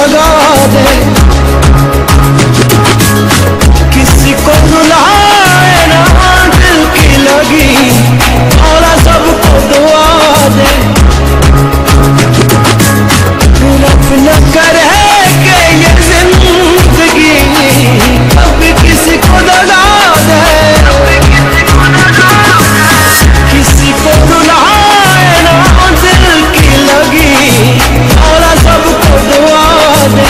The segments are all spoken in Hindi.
दगा दे, किसी को रुलाए ना दिल की लगी, मौला सबको दुआ दे। रब न करे कि ये जिंदगी कभी किसी को दगा दे, किसी को रुलाए ना दिल की लगी, मौला सबको दुआ दे।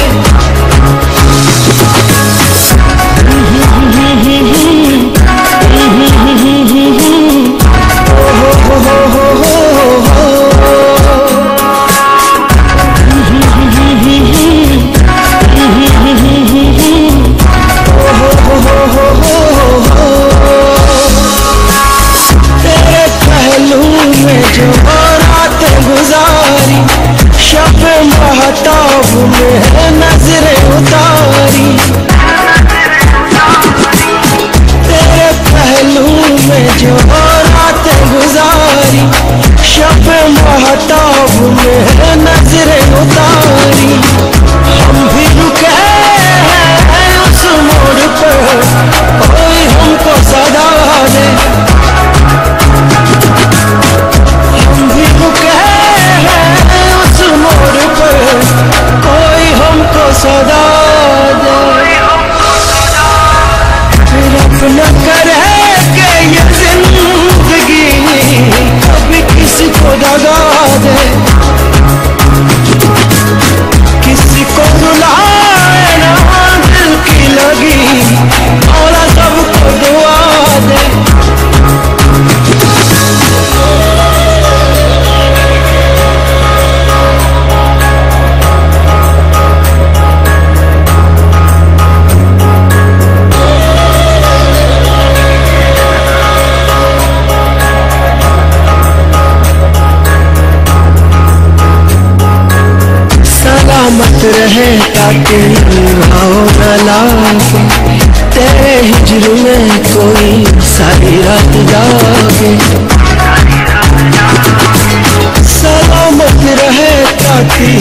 तेरे पहलू में जो रातें गुजारी, शब महताब में नजरें उतारी, तेरे पहलू में जो रातें गुजारी, शब महताब में नजरें उतारी। हम भी रुके हैं उस मोड़ पर, कोई हमको सदा दे। हम भी रुके हैं उस मोड़ पर, कोई हमको सदा दे। रब न करे कि ये जिंदगी कभी किसी को दगा दे, किसी को रुलाए ना दिल की लगी, मौला सबको दुआ दे। सलामत रहे ताकि आओ न लागे, तेरे हिजर में कोई सारी रात जागे। सलामत रहे ताकि